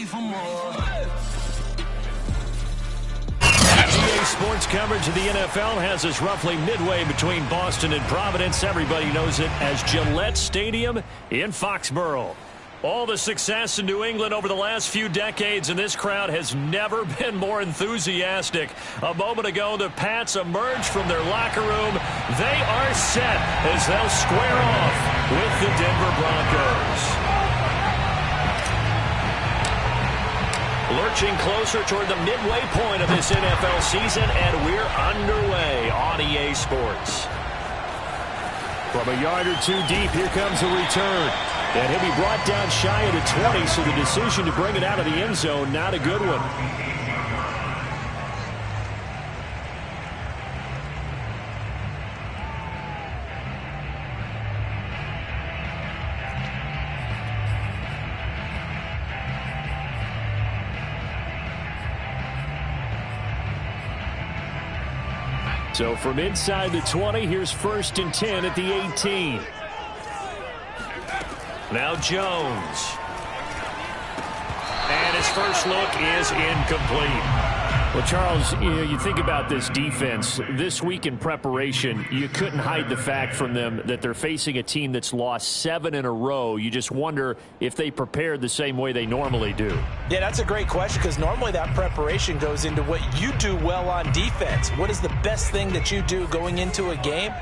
ready for more. EA Sports coverage of the NFL has us roughly midway between Boston and Providence. Everybody knows it as Gillette Stadium in Foxborough. All the success in New England over the last few decades, and this crowd has never been more enthusiastic. A moment ago, the Pats emerged from their locker room. They are set as they'll square off with the Denver Broncos. Lurching closer toward the midway point of this NFL season, and we're underway on EA Sports. From a yard or two deep, here comes the return. And he'll be brought down shy of the 20, so the decision to bring it out of the end zone, not a good one. So from inside the 20, here's 1st and 10 at the 18. Now Jones. And his first look is incomplete. Well, Charles, you think about this defense. This week in preparation, you couldn't hide the fact from them that they're facing a team that's lost 7 in a row. You just wonder if they prepared the same way they normally do. Yeah, that's a great question, because normally that preparation goes into what you do well on defense. What is the best thing that you do going into a game?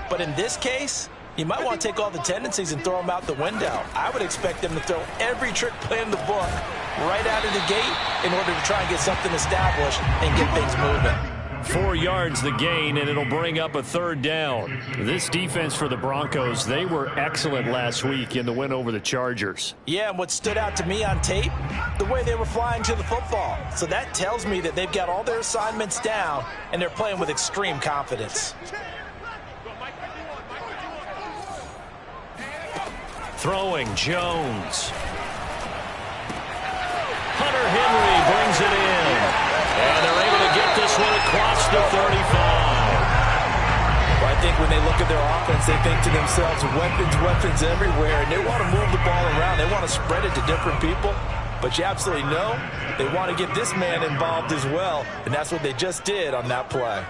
But in this case, you might want to take all the tendencies and throw them out the window. I would expect them to throw every trick play in the book right out of the gate in order to try and get something established and get things moving. 4 yards the gain, and it'll bring up a 3rd down. This defense for the Broncos, they were excellent last week in the win over the Chargers. Yeah, and what stood out to me on tape, the way they were flying to the football. So that tells me that they've got all their assignments down, and they're playing with extreme confidence. Throwing, Jones. Hunter Henry brings it in. And they're able to get this one across the 35. Well, I think when they look at their offense, they think to themselves, weapons everywhere. And they want to move the ball around. They want to spread it to different people. But you absolutely know they want to get this man involved as well. And that's what they just did on that play.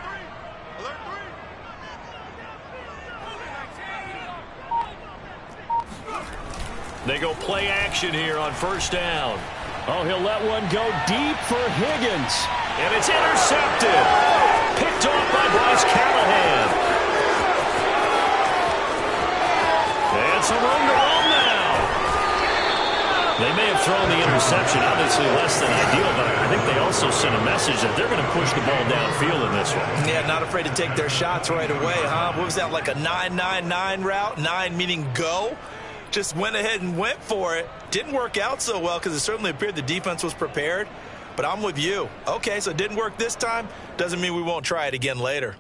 They go play action here on 1st down. Oh, he'll let one go deep for Higgins. And it's intercepted. Picked off by Bryce Callahan. And some room to run now. They may have thrown the interception, obviously less than ideal, but I think they also sent a message that they're going to push the ball downfield in this one. Yeah, not afraid to take their shots right away, huh? What was that, like a 9-9-9 route? 9 meaning go? Just went ahead and went for it. Didn't work out so well because it certainly appeared the defense was prepared. But I'm with you. Okay, so it didn't work this time. Doesn't mean we won't try it again later.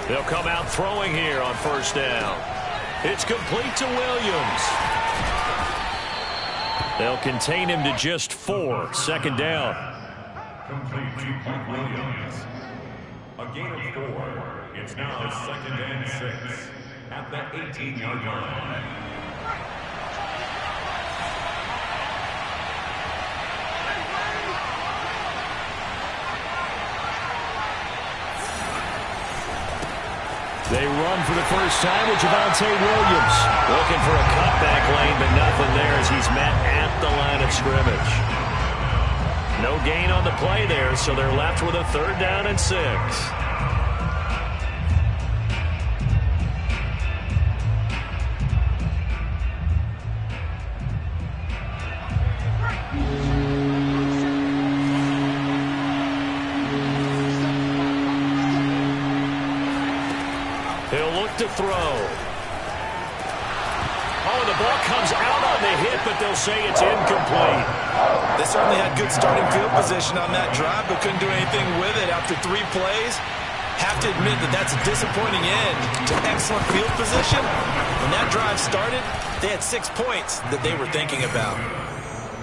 They'll come out throwing here on 1st down. It's complete to Williams. They'll contain him to just 4. 2nd down. Complete to Williams. A gain of 4. It's now 2nd and 6 at the 18-yard line. They run for the first time with Javonte Williams. Looking for a cutback lane, but nothing there as he's met at the line of scrimmage. No gain on the play there, so they're left with a 3rd down and 6. He'll look to throw. Oh, the ball comes out on the hit, but they'll say it's incomplete. They certainly had good starting field position on that drive, but couldn't do anything with it after 3 plays. Have to admit that that's a disappointing end to excellent field position. When that drive started, they had 6 points that they were thinking about.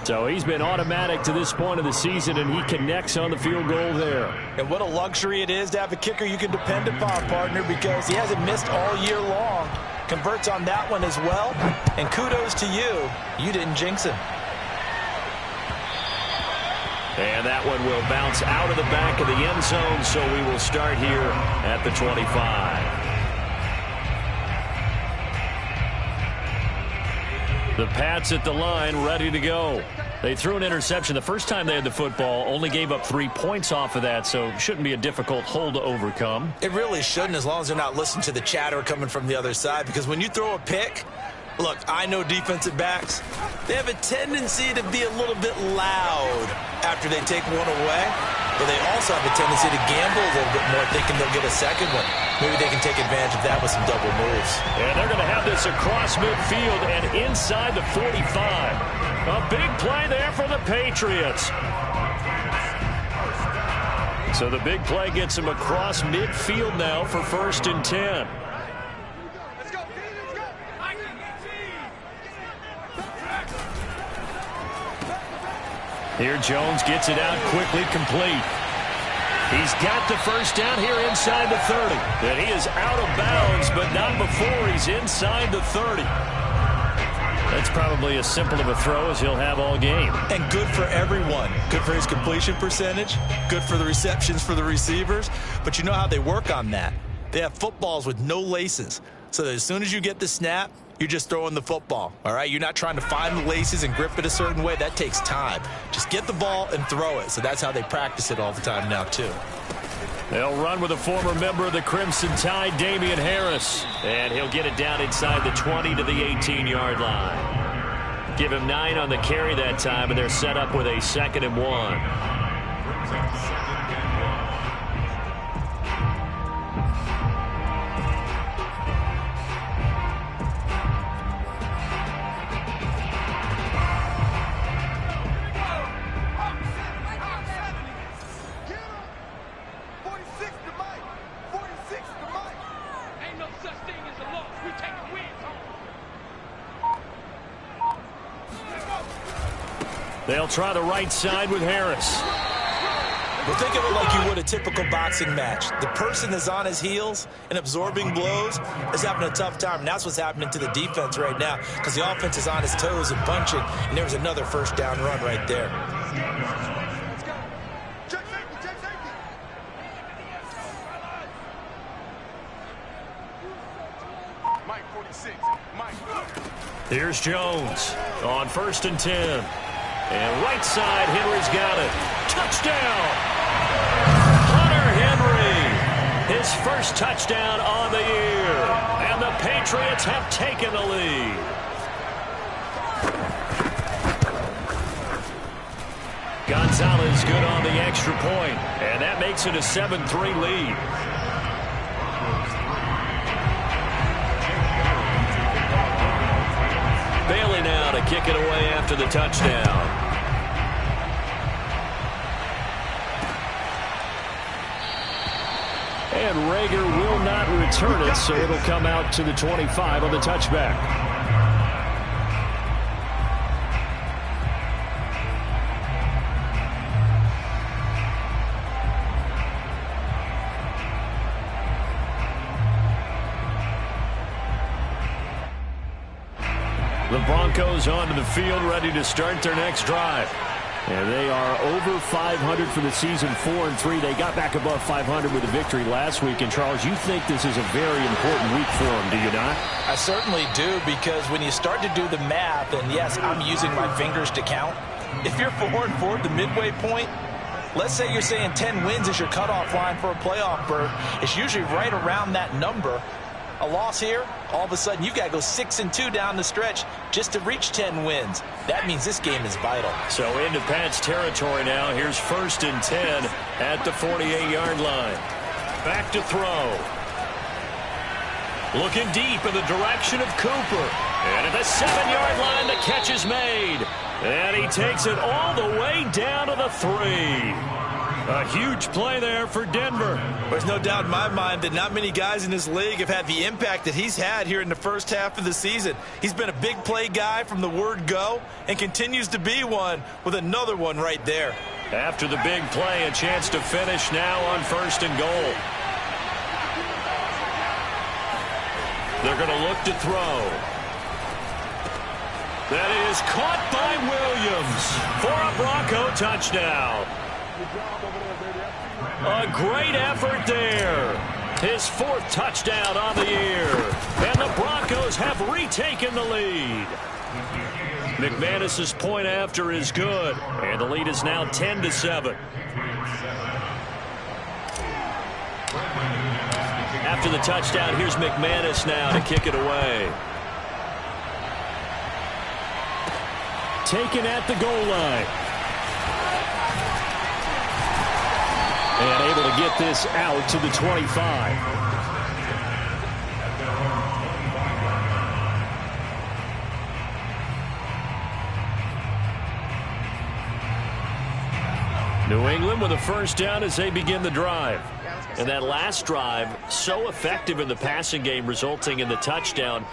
So he's been automatic to this point of the season, and he connects on the field goal there. And what a luxury it is to have a kicker you can depend upon, partner, because he hasn't missed all year long. Converts on that one as well, and kudos to you. You didn't jinx him. And that one will bounce out of the back of the end zone, so we will start here at the 25. The Pats at the line, ready to go. They threw an interception the first time they had the football, only gave up 3 points off of that, so shouldn't be a difficult hole to overcome. It really shouldn't, as long as they're not listening to the chatter coming from the other side, because when you throw a pick, look, I know defensive backs, they have a tendency to be a little bit loud after they take one away, but they also have a tendency to gamble a little bit more, thinking they'll get a second one. Maybe they can take advantage of that with some double moves. And they're going to have this across midfield and inside the 45. A big play there for the Patriots. So the big play gets them across midfield now for 1st and 10. Here Jones gets it out quickly, complete. He's got the first down here inside the 30. And he is out of bounds, but not before he's inside the 30. That's probably as simple of a throw as he'll have all game. And good for everyone. Good for his completion percentage. Good for the receptions for the receivers. But you know how they work on that. They have footballs with no laces. So that as soon as you get the snap, you're just throwing the football, all right? You're not trying to find the laces and grip it a certain way. That takes time. Just get the ball and throw it. So that's how they practice it all the time now, too. They'll run with a former member of the Crimson Tide, Damian Harris. And he'll get it down inside the 20 to the 18-yard line. Give him 9 on the carry that time, and they're set up with a 2nd and 1. They'll try the right side with Harris. Well, think of it like you would a typical boxing match. The person that's on his heels and absorbing blows is having a tough time. And that's what's happening to the defense right now, because the offense is on his toes and punching. And there was another first down run right there. Here's Jones on 1st and 10. And right side, Henry's got it. Touchdown! Hunter Henry, his first touchdown on the year. And the Patriots have taken the lead. Gonzalez good on the extra point. And that makes it a 7-3 lead. Bailey now to kick it away after the touchdown. And Rager will not return it, so it'll come out to the 25 on the touchback. The Broncos onto the field, ready to start their next drive. And they are over 500 for the season, 4-3. They got back above 500 with a victory last week. And, Charles, you think this is a very important week for them, do you not? I certainly do, because when you start to do the math, and, yes, I'm using my fingers to count. If you're 4-4 at the midway point, let's say you're saying 10 wins is your cutoff line for a playoff berth. It's usually right around that number. A loss here, all of a sudden you've got to go 6-2 down the stretch just to reach 10 wins. That means this game is vital. So into Pat's territory now. Here's 1st and 10 at the 48-yard line. Back to throw. Looking deep in the direction of Cooper. And at the 7-yard line, the catch is made. And he takes it all the way down to the 3. A huge play there for Denver. There's no doubt in my mind that not many guys in this league have had the impact that he's had here in the first half of the season. He's been a big play guy from the word go and continues to be one with another one right there. After the big play, a chance to finish now on 1st and goal. They're going to look to throw. That is caught by Williams for a Bronco touchdown. A great effort there. His 4th touchdown on the year. And the Broncos have retaken the lead. McManus's point after is good. And the lead is now 10-7. After the touchdown, here's McManus now to kick it away. Taken at the goal line. And able to get this out to the 25. New England with a 1st down as they begin the drive. And that last drive, so effective in the passing game, resulting in the touchdown.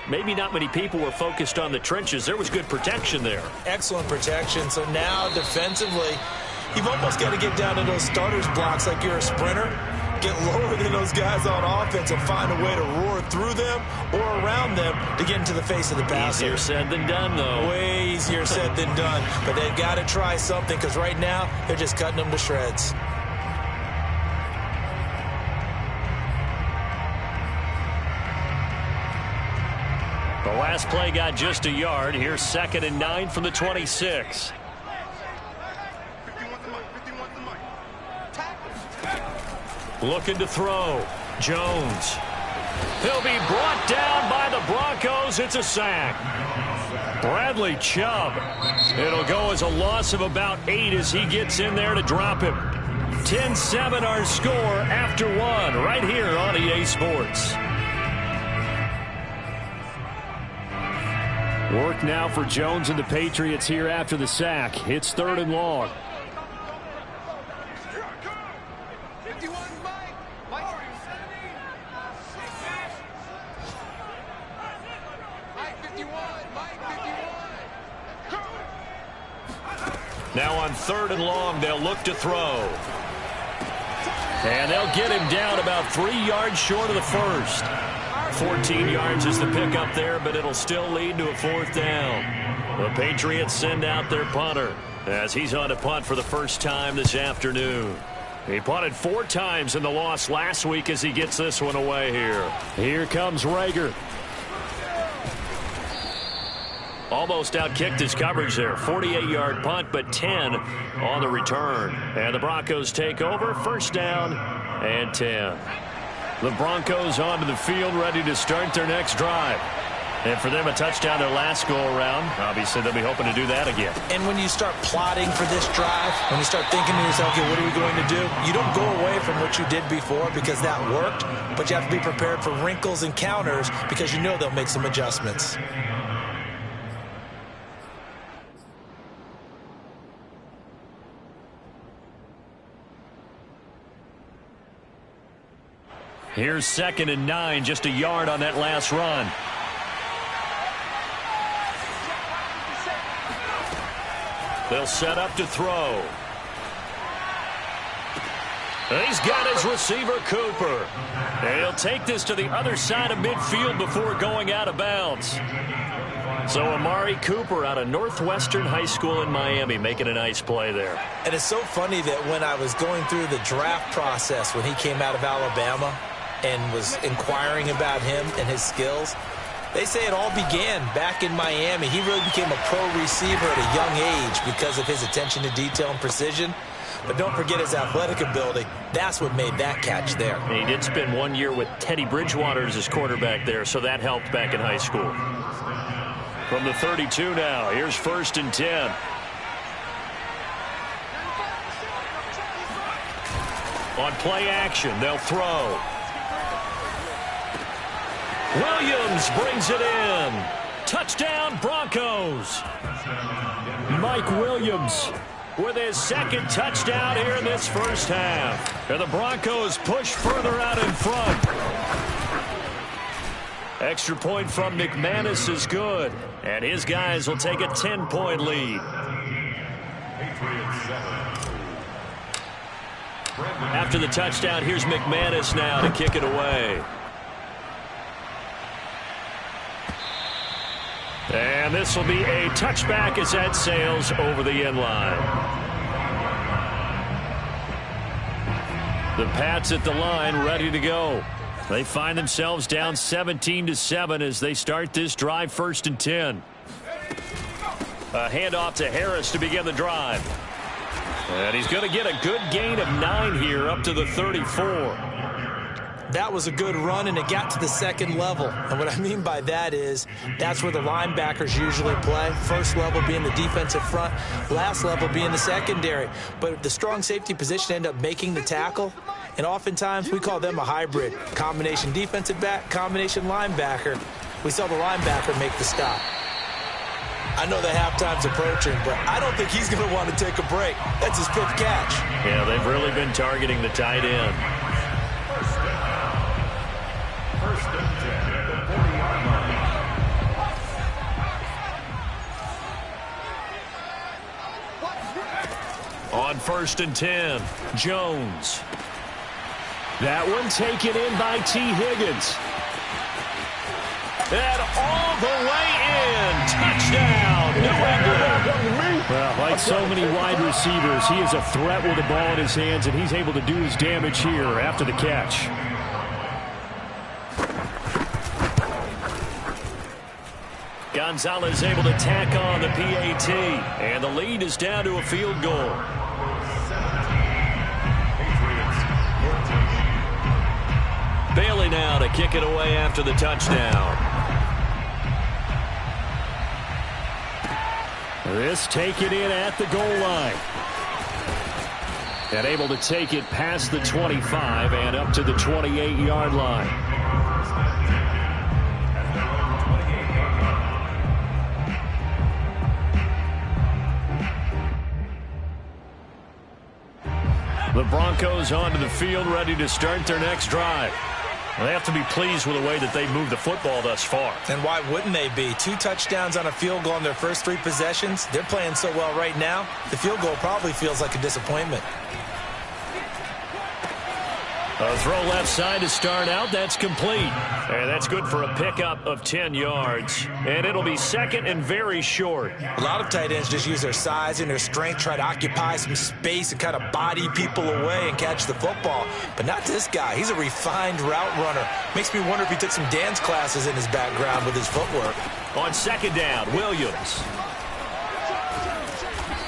Maybe not many people were focused on the trenches. There was good protection there. Excellent protection. So now defensively, you've almost got to get down to those starters blocks like you're a sprinter. Get lower than those guys on offense and find a way to roar through them or around them to get into the face of the passer. Easier said than done, though. Way easier said than done. But they've got to try something because right now they're just cutting them to shreds. The last play got just a yard. Here's 2nd and 9 from the 26. Looking to throw. Jones. He'll be brought down by the Broncos. It's a sack. Bradley Chubb. It'll go as a loss of about 8 as he gets in there to drop him. 10-7 our score after 1 right here on EA Sports. Work now for Jones and the Patriots here after the sack. It's 3rd and long. Now on 3rd and long, they'll look to throw. And they'll get him down about 3 yards short of the 1st. 14 yards is the pickup there, but it'll still lead to a 4th down. The Patriots send out their punter as he's on to punt for the first time this afternoon. He punted 4 times in the loss last week as he gets this one away here. Here comes Rager. Almost outkicked his coverage there. 48-yard punt, but 10 on the return. And the Broncos take over. 1st down and 10. The Broncos onto the field, ready to start their next drive. And for them, a touchdown their last go-around. Obviously, they'll be hoping to do that again. And when you start plotting for this drive, when you start thinking to yourself, okay, what are we going to do? You don't go away from what you did before because that worked, but you have to be prepared for wrinkles and counters because you know they'll make some adjustments. Here's 2nd and 9, just a yard on that last run. They'll set up to throw. He's got his receiver, Cooper. And he'll take this to the other side of midfield before going out of bounds. So Amari Cooper out of Northwestern High School in Miami making a nice play there. And it's so funny that when I was going through the draft process when he came out of Alabama and was inquiring about him and his skills, they say it all began back in Miami. He really became a pro receiver at a young age because of his attention to detail and precision. But don't forget his athletic ability. That's what made that catch there. And he did spend 1 year with Teddy Bridgewater as his quarterback there, so that helped back in high school. From the 32 now, here's 1st and 10. On play action, they'll throw. Williams brings it in. Touchdown, Broncos. Mike Williams with his second touchdown here in this first half. And the Broncos push further out in front. Extra point from McManus is good. And his guys will take a 10-point lead. After the touchdown, here's McManus now to kick it away. And this will be a touchback as that sails over the end line. The Pats at the line ready to go. They find themselves down 17-7 as they start this drive, 1st and 10. A handoff to Harris to begin the drive. And he's going to get a good gain of 9 here up to the 34. That was a good run, and it got to the second level. And what I mean by that is that's where the linebackers usually play. First level being the defensive front, last level being the secondary. But the strong safety position ended up making the tackle, and oftentimes we call them a hybrid. Combination defensive back, combination linebacker. We saw the linebacker make the stop. I know the halftime's approaching, but I don't think he's going to want to take a break. That's his 5th catch. Yeah, they've really been targeting the tight end. First and 10 at the 40-yard line. On 1st and 10, Jones. That one taken in by T. Higgins. And all the way in. Touchdown, New England. Well, like so many wide receivers, he is a threat with the ball in his hands, and he's able to do his damage here after the catch. Gonzalez able to tack on the PAT, and the lead is down to a field goal. Bailey now to kick it away after the touchdown. This taken in at the goal line. And able to take it past the 25 and up to the 28-yard line. The Broncos onto the field, ready to start their next drive. They have to be pleased with the way that they've moved the football thus far. And why wouldn't they be? 2 touchdowns on a field goal in their first 3 possessions. They're playing so well right now, the field goal probably feels like a disappointment. A throw left side to start out. That's complete. And that's good for a pickup of 10 yards. And it'll be 2nd and very short. A lot of tight ends just use their size and their strength, try to occupy some space and kind of body people away and catch the football. But not this guy. He's a refined route runner. Makes me wonder if he took some dance classes in his background with his footwork. On 2nd down, Williams.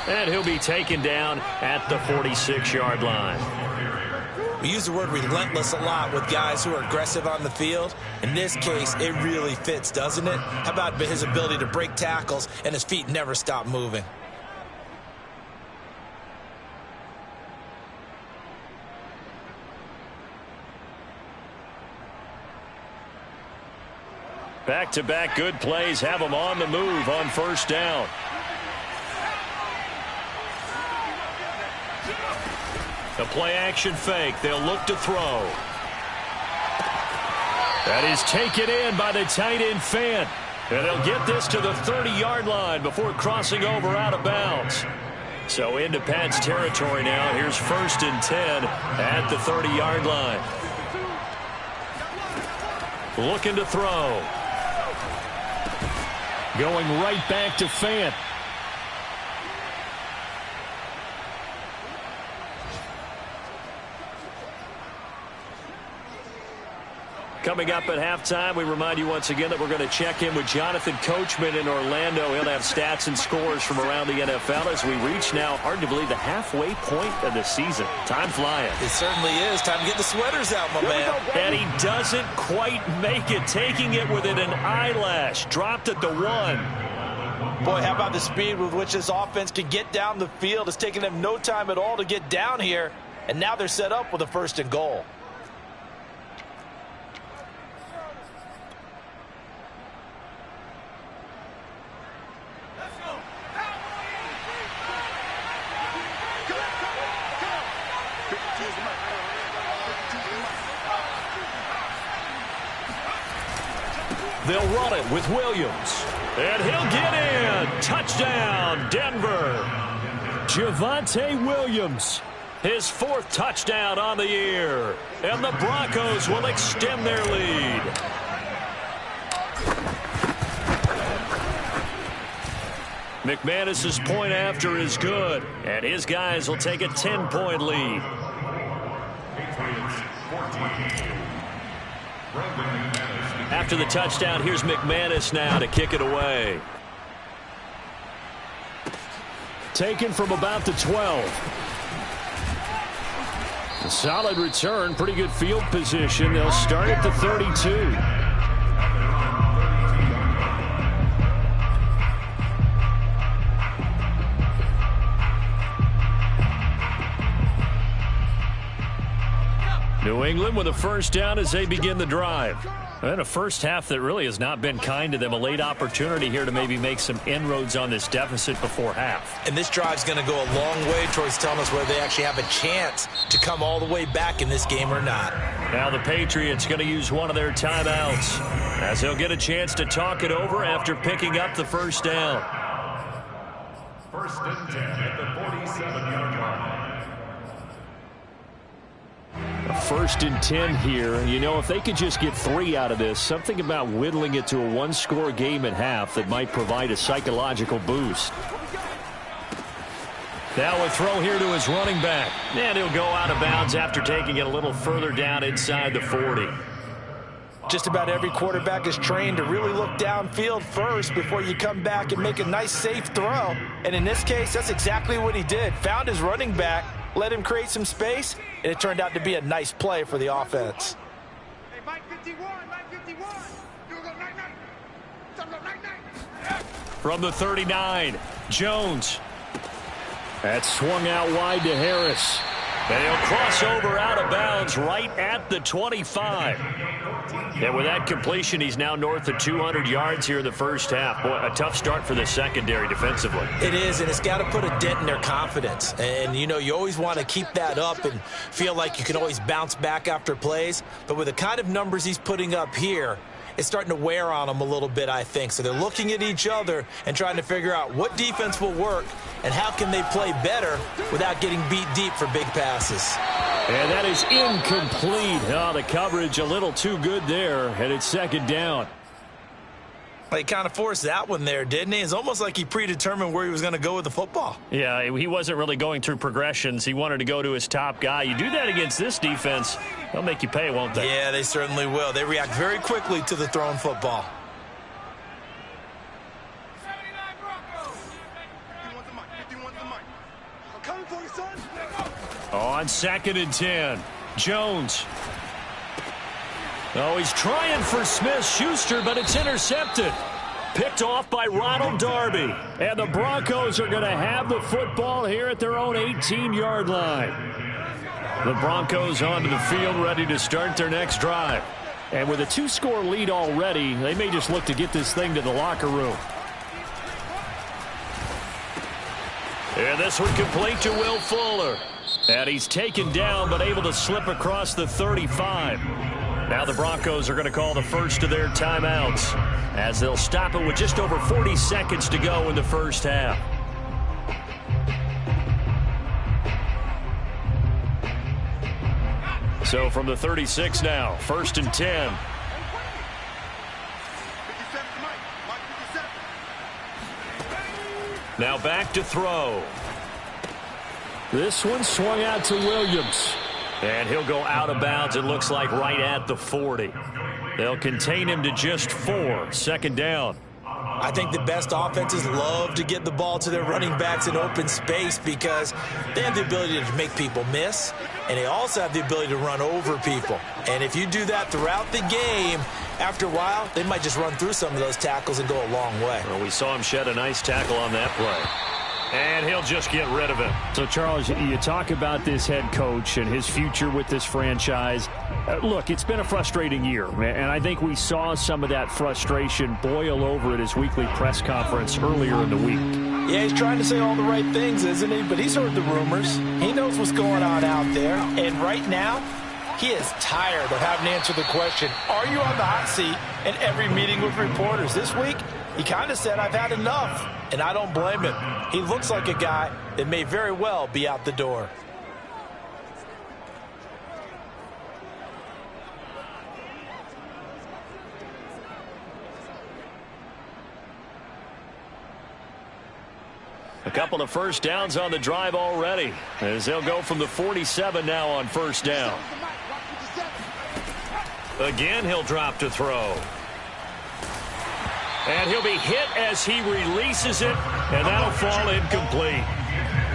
And he'll be taken down at the 46-yard line. We use the word relentless a lot with guys who are aggressive on the field. In this case, it really fits, doesn't it? How about his ability to break tackles and his feet never stop moving? Back-to-back good plays have them on the move on 1st down. The play-action fake. They'll look to throw. That is taken in by the tight end Fant. And they'll get this to the 30-yard line before crossing over out of bounds. So into Pat's territory now. Here's 1st and 10 at the 30-yard line. Looking to throw. Going right back to Fant. Coming up at halftime, we remind you once again that we're going to check in with Jonathan Coachman in Orlando. He'll have stats and scores from around the NFL as we reach now, hard to believe, the halfway point of the season. Time flying. It certainly is. Time to get the sweaters out, my man. And he doesn't quite make it, taking it within an eyelash. Dropped at the 1. Boy, how about the speed with which this offense can get down the field? It's taken them no time at all to get down here. And now they're set up with a 1st and goal. They'll run it with Williams. And he'll get in. Touchdown, Denver. Javonte Williams, his 4th touchdown on the year. And the Broncos will extend their lead. McManus's point after is good. And his guys will take a 10-point lead. After the touchdown, here's McManus now to kick it away. Taken from about the 12. A solid return, pretty good field position. They'll start at the 32. New England with a first down as they begin the drive. And a first half that really has not been kind to them. A late opportunity here to maybe make some inroads on this deficit before half. And this drive's going to go a long way towards telling us whether they actually have a chance to come all the way back in this game or not. Now the Patriots going to use one of their timeouts as they'll get a chance to talk it over after picking up the first down. First and 10 at the 47-yard line. First and 10 here. You know, if they could just get 3 out of this, something about whittling it to a 1-score game at half that might provide a psychological boost. Now a throw here to his running back. And he'll go out of bounds after taking it a little further down inside the 40. Just about every quarterback is trained to really look downfield first before you come back and make a nice, safe throw. And in this case, that's exactly what he did. Found his running back, let him create some space, and it turned out to be a nice play for the offense. Hey, Mike 51, Mike 51. You go night. From the 39, Jones. That's swung out wide to Harris. And he'll cross over out of bounds right at the 25. And with that completion, he's now north of 200 yards here in the first half. Boy, a tough start for the secondary defensively. It is, and it's got to put a dent in their confidence. And, you know, you always want to keep that up and feel like you can always bounce back after plays. But with the kind of numbers he's putting up here, it's starting to wear on them a little bit, I think. So they're looking at each other and trying to figure out what defense will work and how can they play better without getting beat deep for big passes. And that is incomplete. Oh, the coverage a little too good there, and it's second down. He kind of forced that one there, didn't he? It's almost like he predetermined where he was going to go with the football. Yeah, he wasn't really going through progressions. He wanted to go to his top guy. You do that against this defense, they'll make you pay, won't they? Yeah, they certainly will. They react very quickly to the thrown football. On 2nd and 10, Jones. Oh, he's trying for Smith-Schuster, but it's intercepted. Picked off by Ronald Darby. And the Broncos are going to have the football here at their own 18-yard line. The Broncos onto the field, ready to start their next drive. And with a 2-score lead already, they may just look to get this thing to the locker room. And this one complete to Will Fuller. And he's taken down, but able to slip across the 35. Now the Broncos are going to call the first of their timeouts as they'll stop it with just over 40 seconds to go in the first half. So from the 36 now, 1st and 10. Now back to throw. This one swung out to Williams. And he'll go out of bounds, it looks like, right at the 40. They'll contain him to just 4. Second down. I think the best offenses love to get the ball to their running backs in open space because they have the ability to make people miss, and they also have the ability to run over people. And if you do that throughout the game, after a while, they might just run through some of those tackles and go a long way. Well, we saw him shed a nice tackle on that play. And he'll just get rid of it. So, Charles, you talk about this head coach and his future with this franchise. Look, it's been a frustrating year, and I think we saw some of that frustration boil over at his weekly press conference earlier in the week. Yeah, he's trying to say all the right things, isn't he? But he's heard the rumors. He knows what's going on out there. And right now, He is tired of having to answer the question, are you on the hot seat, in every meeting with reporters. This week, he kind of said, I've had enough, and I don't blame him. He looks like a guy that may very well be out the door. A couple of first downs on the drive already, as they'll go from the 47 now on first down. Again, he'll drop to throw. And he'll be hit as he releases it, and that'll fall incomplete.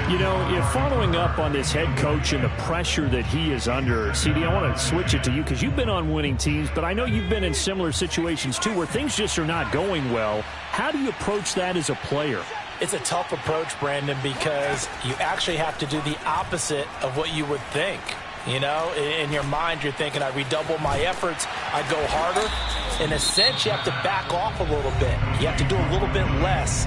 You know, if following up on this head coach and the pressure that he is under, CD, I want to switch it to you because you've been on winning teams, but I know you've been in similar situations too where things just are not going well. How do you approach that as a player? It's a tough approach, Brandon, because you actually have to do the opposite of what you would think. You know, in your mind, you're thinking, I redouble my efforts, I go harder. In a sense, you have to back off a little bit. You have to do a little bit less.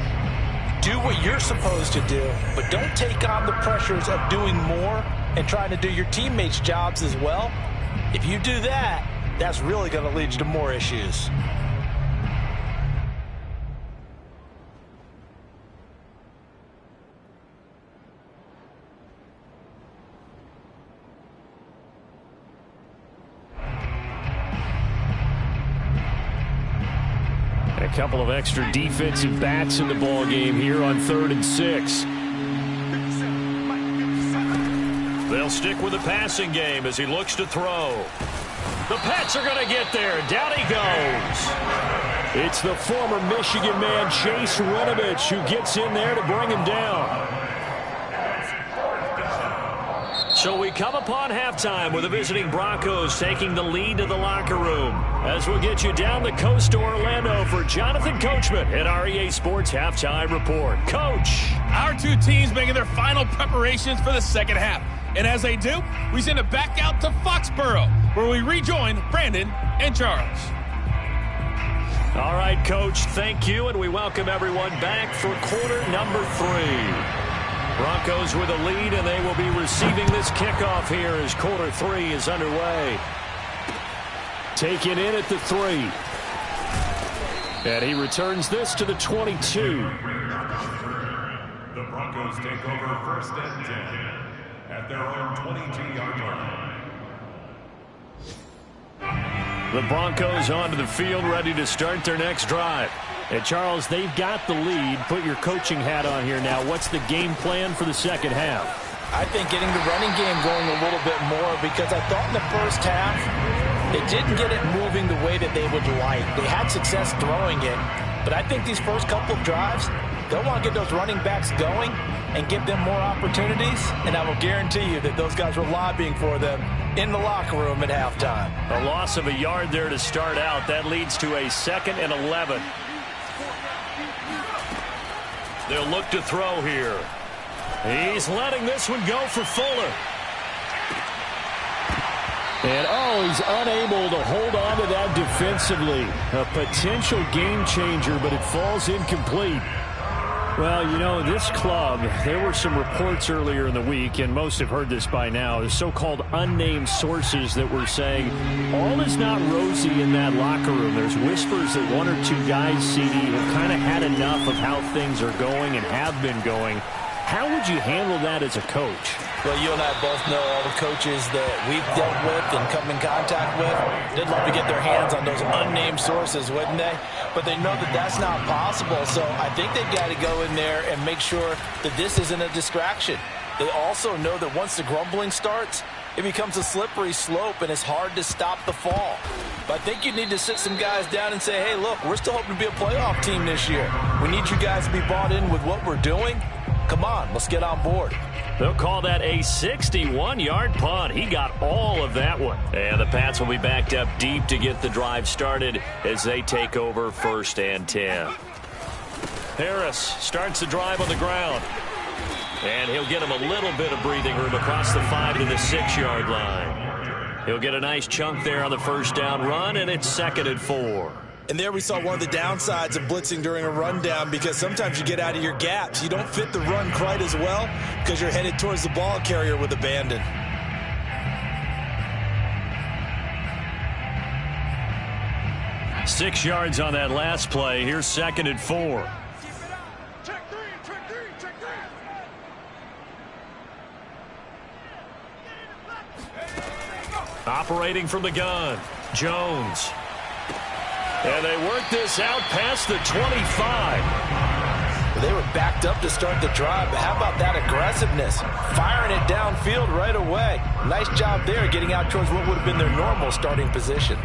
Do what you're supposed to do, but don't take on the pressures of doing more and trying to do your teammates' jobs as well. If you do that, that's really going to lead you to more issues. A couple of extra defensive backs in the ball game here on 3rd and 6. They'll stick with the passing game as he looks to throw. The Pats are going to get there. Down he goes. It's the former Michigan man, Chase Winovich, who gets in there to bring him down. So we come upon halftime with the visiting Broncos taking the lead to the locker room. As we'll get you down the coast to Orlando for Jonathan Coachman at our EA Sports Halftime Report. Coach. Our two teams making their final preparations for the second half. And as they do, we send it back out to Foxborough, where we rejoin Brandon and Charles. All right, Coach, thank you, and we welcome everyone back for quarter number 3. Broncos with a lead, and they will be receiving this kickoff here as quarter 3 is underway. Taken in at the 3. And he returns this to the 22. The Broncos take over 1st and 10 at their own 22-yard line. The Broncos onto the field, ready to start their next drive. And, Charles, they've got the lead. Put your coaching hat on here now. What's the game plan for the second half? I think getting the running game going a little bit more, because I thought in the first half they didn't get it moving the way that they would like. They had success throwing it, but I think these first couple of drives, they'll want to get those running backs going and give them more opportunities, and I will guarantee you that those guys were lobbying for them in the locker room at halftime. A loss of a yard there to start out. That leads to a 2nd and 11. They'll look to throw here. He's letting this one go for Fuller. And, he's unable to hold on to that defensively. A potential game changer, but it falls incomplete. Well, you know, this club, there were some reports earlier in the week, and most have heard this by now, the so-called unnamed sources that were saying all is not rosy in that locker room. There's whispers that 1 or 2 guys, CD, have kind of had enough of how things are going and have been going. How would you handle that as a coach? Well, you and I both know all the coaches that we've dealt with and come in contact with. They'd love to get their hands on those unnamed sources, wouldn't they? But they know that that's not possible, so I think they've got to go in there and make sure that this isn't a distraction. They also know that once the grumbling starts, it becomes a slippery slope, and it's hard to stop the fall. But I think you need to sit some guys down and say, hey, look, we're still hoping to be a playoff team this year. We need you guys to be bought in with what we're doing. Come on, let's get on board. They'll call that a 61-yard punt. He got all of that one. And the Pats will be backed up deep to get the drive started as they take over 1st and 10. Harris starts the drive on the ground. And he'll get him a little bit of breathing room across the 5 to the 6-yard line. He'll get a nice chunk there on the first down run, and it's 2nd and 4. And there we saw one of the downsides of blitzing during a rundown, because sometimes you get out of your gaps. You don't fit the run quite as well because you're headed towards the ball carrier with abandon. 6 yards on that last play. Here's 2nd and 4. Operating from the gun, Jones. And they work this out past the 25. They were backed up to start the drive, but how about that aggressiveness? Firing it downfield right away. Nice job there getting out towards what would have been their normal starting position.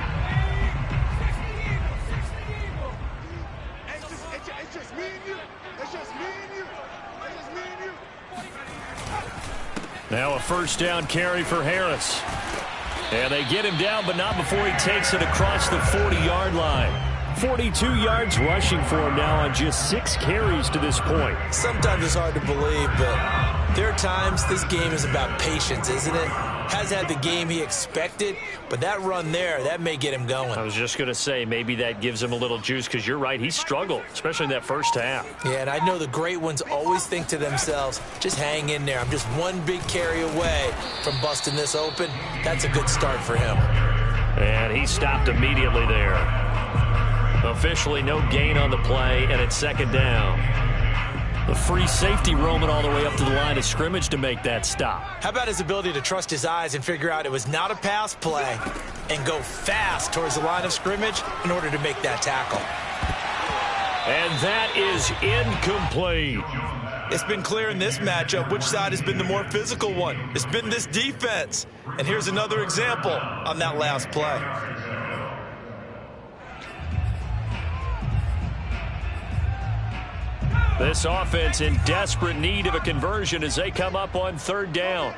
Now a first down carry for Harris. And they get him down, but not before he takes it across the 40-yard line. 42 yards rushing for him now on just 6 carries to this point. Sometimes it's hard to believe, but there are times this game is about patience, isn't it? Has had the game he expected, but that run there, that may get him going. I was just going to say, maybe that gives him a little juice, because you're right, he struggled, especially in that first half. Yeah, and I know the great ones always think to themselves, just hang in there. I'm just one big carry away from busting this open. That's a good start for him. And he stopped immediately there. Officially no gain on the play, and it's 2nd down. The free safety roaming all the way up to the line of scrimmage to make that stop. How about his ability to trust his eyes and figure out it was not a pass play and go fast towards the line of scrimmage in order to make that tackle. And that is incomplete. It's been clear in this matchup which side has been the more physical one. It's been this defense. And here's another example on that last play. This offense in desperate need of a conversion as they come up on 3rd down.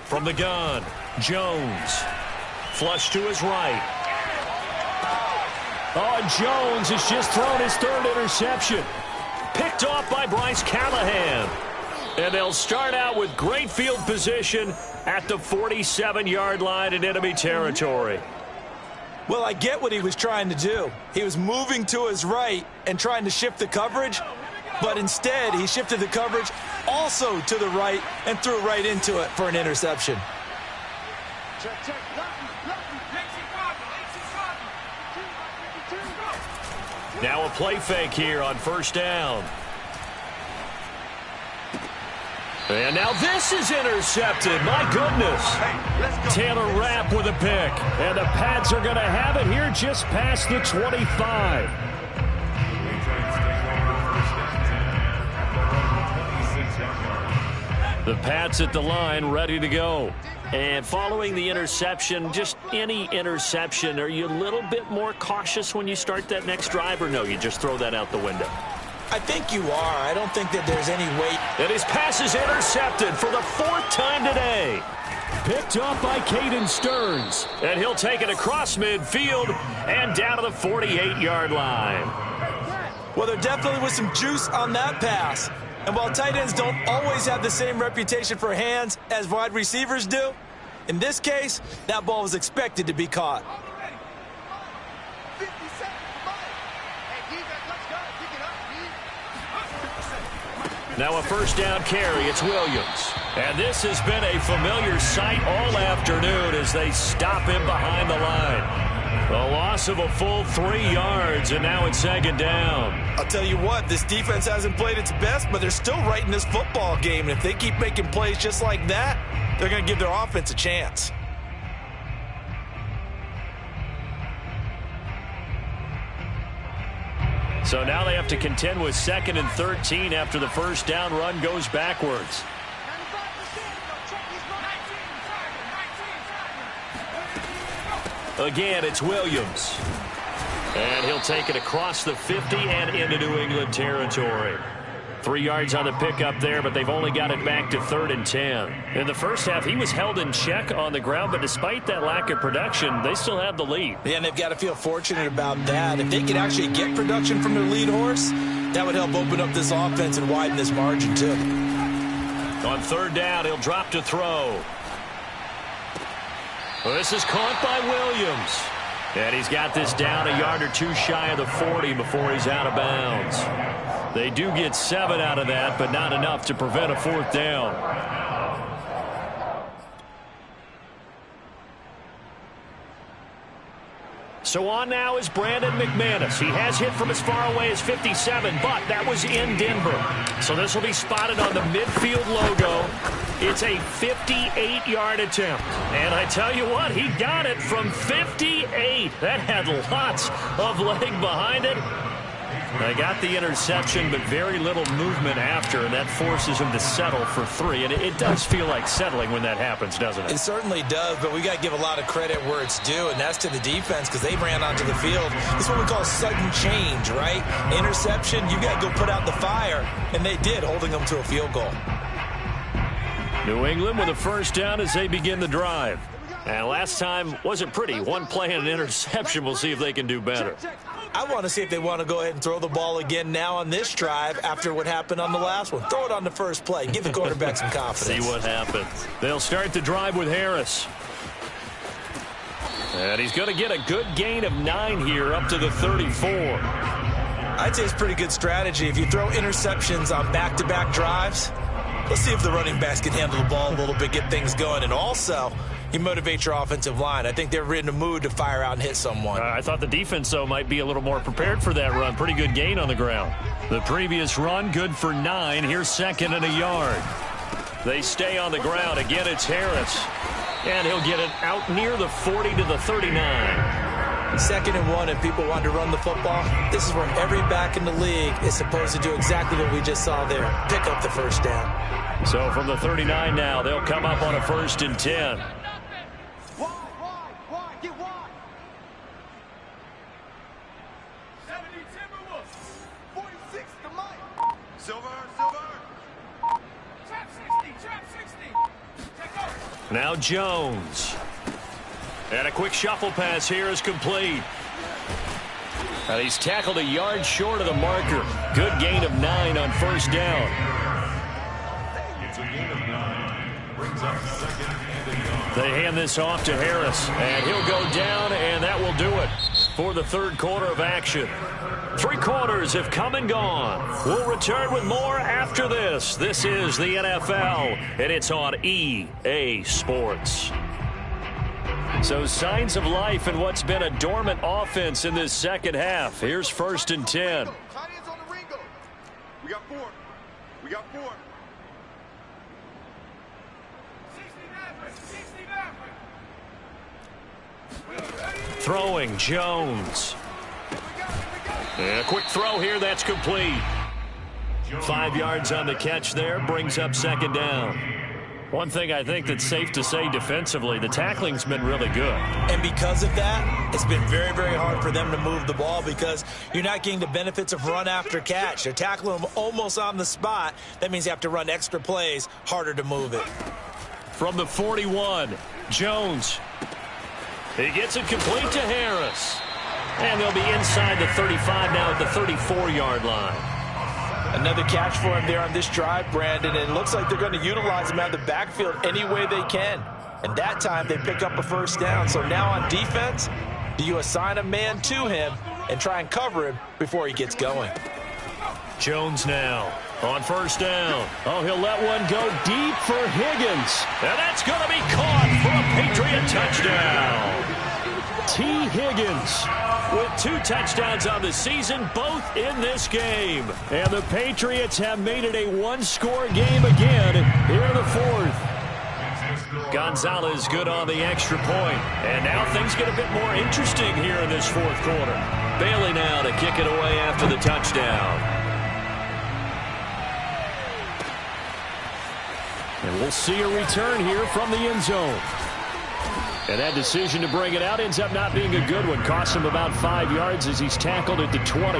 From the gun, Jones. Flush to his right. Oh, Jones has just thrown his 3rd interception. Picked off by Bryce Callahan. And they'll start out with great field position at the 47-yard line in enemy territory. Well, I get what he was trying to do. He was moving to his right and trying to shift the coverage, but instead he shifted the coverage also to the right and threw right into it for an interception. Now a play fake here on 1st down. And now this is intercepted. My goodness. Taylor Rapp with a pick. And the Pats are going to have it here just past the 25. The Pats at the line, ready to go. And following the interception, just any interception, are you a little bit more cautious when you start that next drive, or no, you just throw that out the window? I think you are. I don't think that there's any weight. And his pass is intercepted for the 4th time today. Picked up by Caden Stearns. And he'll take it across midfield and down to the 48-yard line. Well, there definitely was some juice on that pass. And while tight ends don't always have the same reputation for hands as wide receivers do, in this case, that ball was expected to be caught. Now a 1st down carry. It's Williams. And this has been a familiar sight all afternoon as they stop him behind the line. A loss of a full 3 yards, and now it's 2nd down. I'll tell you what, this defense hasn't played its best, but they're still right in this football game. And if they keep making plays just like that, they're going to give their offense a chance. So now they have to contend with 2nd and 13 after the 1st down run goes backwards. Again, it's Williams. And he'll take it across the 50 and into New England territory. 3 yards on the pickup there, but they've only got it back to 3rd and 10. In the first half, he was held in check on the ground, but despite that lack of production, they still have the lead. Yeah, and they've got to feel fortunate about that. If they could actually get production from their lead horse, that would help open up this offense and widen this margin, too. On 3rd down, he'll drop to throw. Well, this is caught by Williams. And he's got this down a yard or two shy of the 40 before he's out of bounds. They do get 7 out of that, but not enough to prevent a 4th down. So on now is Brandon McManus. He has hit from as far away as 57, but that was in Denver. So this will be spotted on the midfield logo. It's a 58-yard attempt. And I tell you what, he got it from 58. That had lots of leg behind it. They got the interception, but very little movement after, and that forces him to settle for 3. And it does feel like settling when that happens, doesn't it? It certainly does, but we got to give a lot of credit where it's due, and that's to the defense because they ran onto the field. This is what we call sudden change, right? Interception, you got to go put out the fire, and they did, holding them to a field goal. New England with a 1st down as they begin the drive. And last time wasn't pretty. 1 play and an interception. We'll see if they can do better. I want to see if they want to go ahead and throw the ball again now on this drive after what happened on the last one. Throw it on the first play. Give the quarterback some confidence. See what happens. They'll start the drive with Harris. And he's going to get a good gain of 9 here up to the 34. I'd say it's pretty good strategy. If you throw interceptions on back-to-back drives, let's see if the running backs can handle the ball a little bit, get things going. And also, you motivate your offensive line. I think they're in a mood to fire out and hit someone. I thought the defense, though, might be a little more prepared for that run. Pretty good gain on the ground. The previous run, good for 9. Here's 2nd and a yard. They stay on the ground. Again, it's Harris. And he'll get it out near the 40 to the 39. 2nd and 1, and people want to run the football. This is where every back in the league is supposed to do exactly what we just saw there. Pick up the 1st down. So from the 39 now, they'll come up on a 1st and 10. Now Jones. And a quick shuffle pass here is complete. And he's tackled a yard short of the marker. Good gain of 9 on 1st down. It's a gain of 9. Brings up 2nd and a yard. They hand this off to Harris. And he'll go down, and that will do it for the 3rd quarter of action. 3 quarters have come and gone. We'll return with more after this. This is the NFL, and it's on EA Sports. So signs of life in what's been a dormant offense in this 2nd half. Here's 1st and 10. We got 4. We got 4. Throwing Jones. And a quick throw here, that's complete. 5 yards on the catch there, brings up 2nd down. One thing I think that's safe to say defensively, the tackling's been really good. And because of that, it's been very, very hard for them to move the ball because you're not getting the benefits of run after catch. They're tackling them almost on the spot. That means you have to run extra plays, harder to move it. From the 41, Jones. He gets it complete to Harris. And they'll be inside the 35 now at the 34-yard line. Another catch for him there on this drive, Brandon, and it looks like they're going to utilize him out of the backfield any way they can. And that time they pick up a 1st down. So now on defense, do you assign a man to him and try and cover him before he gets going? Jones now on 1st down. Oh, he'll let one go deep for Higgins. And that's going to be caught for a Patriot touchdown. T. Higgins with 2 touchdowns on the season, both in this game. And the Patriots have made it a 1-score game again here in the 4th. Gonzalez good on the extra point. And now things get a bit more interesting here in this 4th quarter. Bailey now to kick it away after the touchdown. And we'll see a return here from the end zone. And that decision to bring it out ends up not being a good one. Costs him about 5 yards as he's tackled at the 20.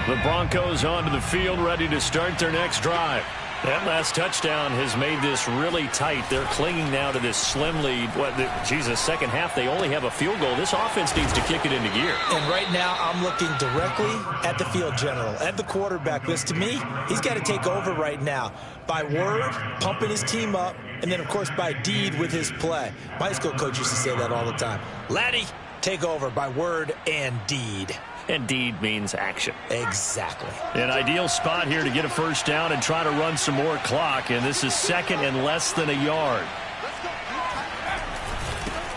The Broncos onto the field, ready to start their next drive. That last touchdown has made this really tight. They're clinging now to this slim lead. Second half, they only have a field goal. This offense needs to kick it into gear. And right now, I'm looking directly at the field general, at the quarterback. Because to me, he's got to take over right now. By word, pumping his team up, and then, of course, by deed with his play. My high school coach used to say that all the time. Laddie, take over by word and deed. And deed means action. Exactly. An ideal spot here to get a first down and try to run some more clock. And this is second and less than a yard.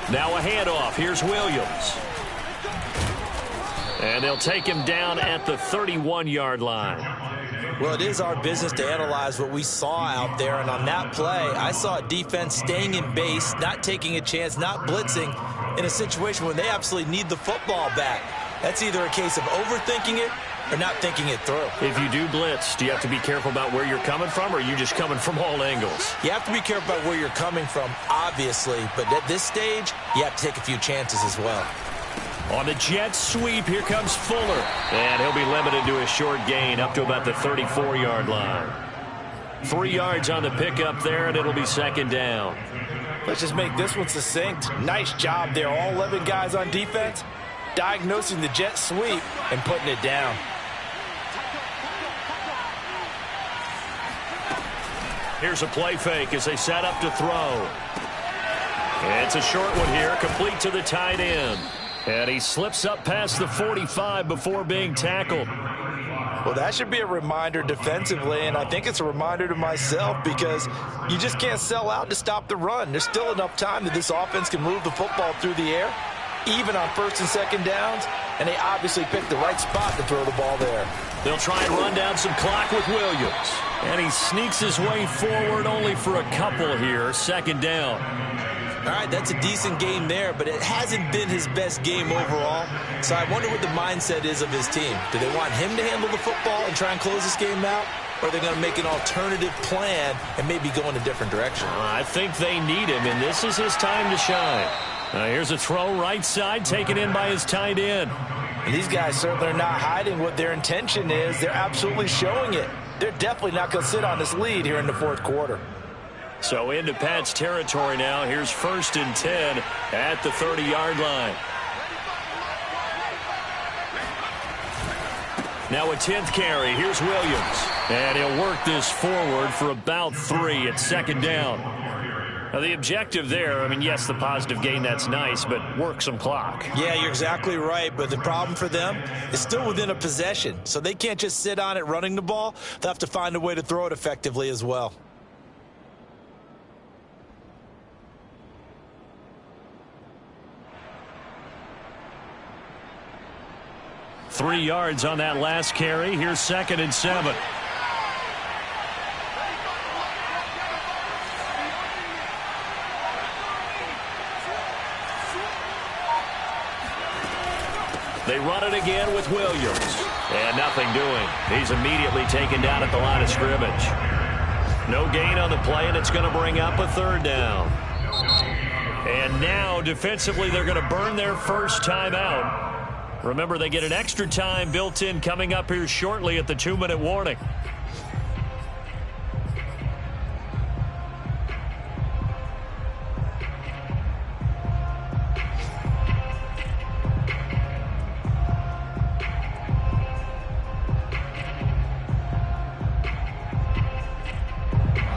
Now a handoff. Here's Williams. And they'll take him down at the 31-yard line. Well, it is our business to analyze what we saw out there. And on that play, I saw a defense staying in base, not taking a chance, not blitzing in a situation where they absolutely need the football back. That's either a case of overthinking it or not thinking it through. If you do blitz, do you have to be careful about where you're coming from, or are you just coming from all angles? You have to be careful about where you're coming from, obviously. But at this stage, you have to take a few chances as well. On the jet sweep, here comes Fuller. And he'll be limited to a short gain up to about the 34-yard line. 3 yards on the pickup there, and it'll be second down. Let's just make this one succinct. Nice job there. All 11 guys on defense diagnosing the jet sweep and putting it down. Here's a play fake as they set up to throw. It's a short one here, complete to the tight end. And he slips up past the 45 before being tackled. Well, that should be a reminder defensively, and I think it's a reminder to myself because you just can't sell out to stop the run. There's still enough time that this offense can move the football through the air, even on first and second downs, and they obviously picked the right spot to throw the ball there. They'll try and run down some clock with Williams. And he sneaks his way forward only for a couple here. Second down. All right, that's a decent game there, but it hasn't been his best game overall. So I wonder what the mindset is of his team. Do they want him to handle the football and try and close this game out? Or are they going to make an alternative plan and maybe go in a different direction? I think they need him, and this is his time to shine. Here's a throw right side, taken in by his tight end. And these guys certainly are not hiding what their intention is. They're absolutely showing it. They're definitely not going to sit on this lead here in the fourth quarter. So into Pat's territory now. Here's 1st and 10 at the 30-yard line. Now a 10th carry. Here's Williams. And he'll work this forward for about 3 at second down. Now the objective there, I mean, yes, the positive gain, that's nice, but work some clock. Yeah, you're exactly right, but the problem for them is still within a possession. So they can't just sit on it running the ball. They'll have to find a way to throw it effectively as well. Three yards on that last carry. Here's 2nd and 7. They run it again with Williams. And nothing doing. He's immediately taken down at the line of scrimmage. No gain on the play, and it's going to bring up a 3rd down. And now, defensively, they're going to burn their first timeout. Remember, they get an extra time built in coming up here shortly at the 2-minute warning.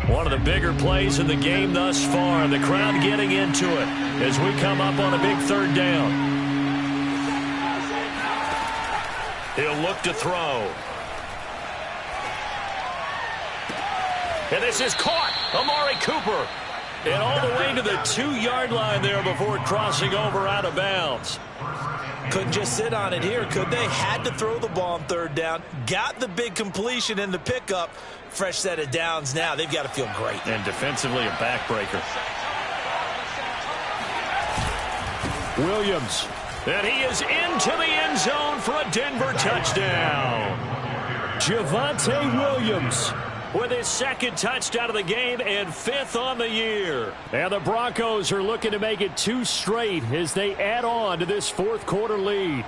One of the bigger plays in the game thus far. The crowd getting into it as we come up on a big 3rd down. He'll look to throw. And this is caught. Amari Cooper. And all the way to the 2-yard line there before crossing over out of bounds. Couldn't just sit on it here, could they? Had to throw the ball on 3rd down. Got the big completion in the pickup. Fresh set of downs now. They've got to feel great. And defensively a backbreaker. Williams. And he is into the end zone for a Denver touchdown. Javonte Williams with his 2nd touchdown of the game and 5th on the year. And the Broncos are looking to make it 2 straight as they add on to this 4th quarter lead.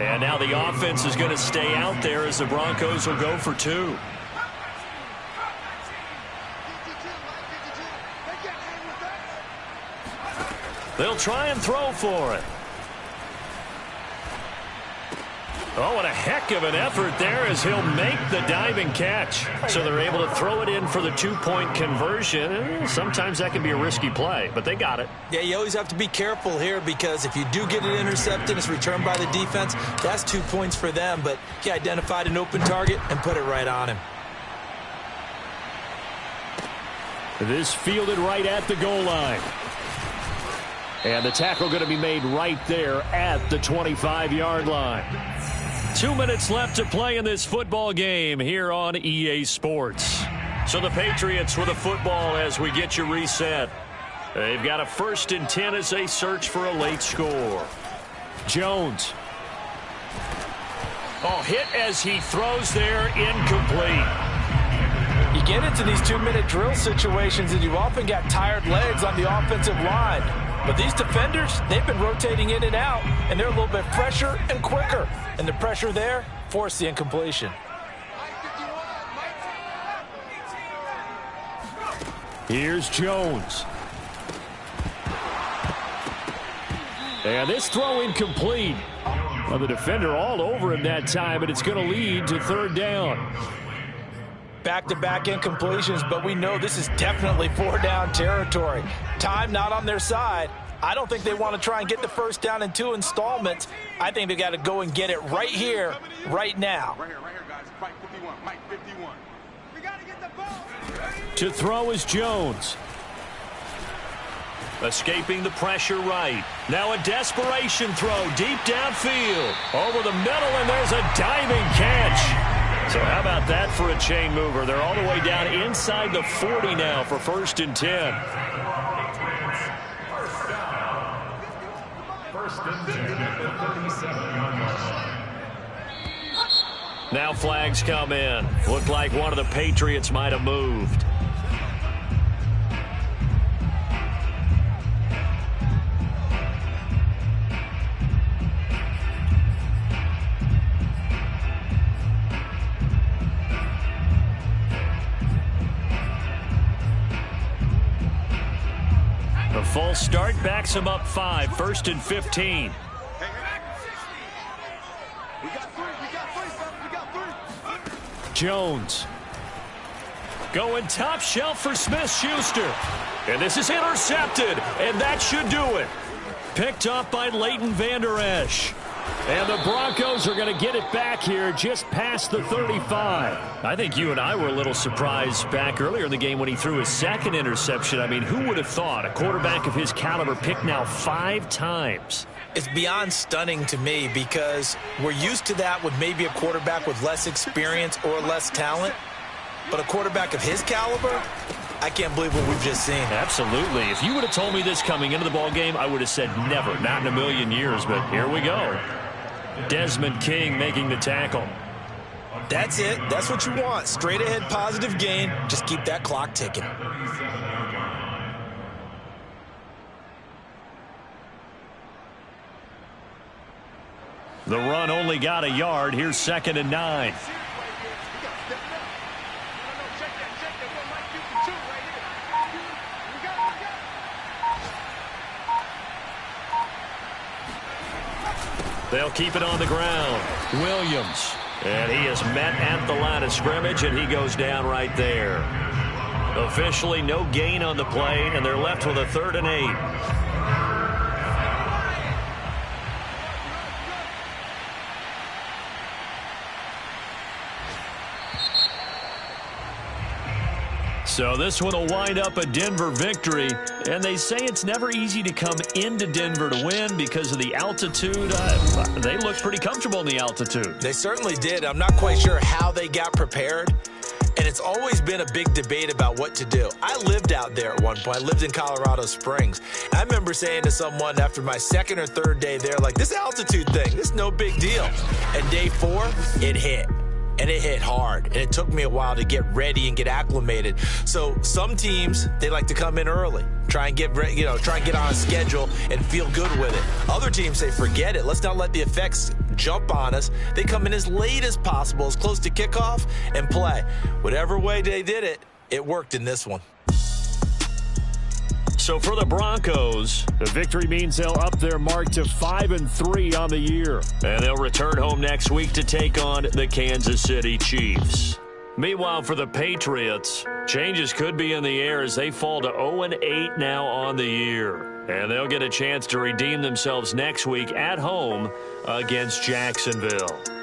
And now the offense is going to stay out there as the Broncos will go for 2. They'll try and throw for it. Oh, and a heck of an effort there as he'll make the diving catch. So they're able to throw it in for the 2-point conversion. Sometimes that can be a risky play, but they got it. Yeah, you always have to be careful here because if you do get it intercepted, it's returned by the defense, that's 2 points for them. But he identified an open target and put it right on him. This fielded right at the goal line. And the tackle going to be made right there at the 25-yard line. 2 minutes left to play in this football game here on EA Sports. So the Patriots with a football as we get you reset. They've got a 1st and 10 as they search for a late score. Jones. Oh, hit as he throws there, incomplete. You get into these 2-minute drill situations and you often got tired legs on the offensive line. But these defenders, they've been rotating in and out, and they're a little bit fresher and quicker. And the pressure there forced the incompletion. Here's Jones. And this throw incomplete. Well, the defender all over him that time, and it's going to lead to 3rd down. Back-to-back incompletions, but we know this is definitely 4-down territory. Time not on their side. I don't think they want to try and get the 1st down in 2 installments. I think they got to go and get it right here, right now. Right here, guys. Mike 51. Mike 51. We got to get the ball. To throw is Jones. Escaping the pressure right. Now a desperation throw deep downfield. Over the middle, and there's a diving catch. So how about that for a chain mover? They're all the way down inside the 40 now for 1st and 10. Now flags come in. Looked like one of the Patriots might have moved. A false start backs him up 5, 1st and 15. Jones. Going top shelf for Smith-Schuster. And this is intercepted, and that should do it. Picked up by Leighton Vander Esch. And the Broncos are going to get it back here just past the 35. I think you and I were a little surprised back earlier in the game when he threw his 2nd interception. I mean, who would have thought a quarterback of his caliber picked now 5 times? It's beyond stunning to me because we're used to that with maybe a quarterback with less experience or less talent. But a quarterback of his caliber, I can't believe what we've just seen. Absolutely. If you would have told me this coming into the ball game, I would have said never, not in a million years. But here we go. Desmond King making the tackle. That's it. That's what you want. Straight ahead positive gain. Just keep that clock ticking. The run only got a yard. Here's 2nd and 9. They'll keep it on the ground. Williams. And he is met at the line of scrimmage, and he goes down right there. Officially no gain on the play, and they're left with a 3rd and 8. So this one will wind up a Denver victory. And they say it's never easy to come into Denver to win because of the altitude. They looked pretty comfortable in the altitude. They certainly did. I'm not quite sure how they got prepared. And it's always been a big debate about what to do. I lived out there at one point. I lived in Colorado Springs. I remember saying to someone after my 2nd or 3rd day there, like, this altitude thing, this is no big deal. And day 4, it hit. And it hit hard, and it took me a while to get ready and get acclimated. So some teams, they like to come in early, try and get on a schedule and feel good with it. Other teams say, forget it. Let's not let the effects jump on us. They come in as late as possible, as close to kickoff, and play. Whatever way they did it, it worked in this one. So for the Broncos, the victory means they'll up their mark to 5-3 on the year. And they'll return home next week to take on the Kansas City Chiefs. Meanwhile, for the Patriots, changes could be in the air as they fall to 0-8 now on the year. And they'll get a chance to redeem themselves next week at home against Jacksonville.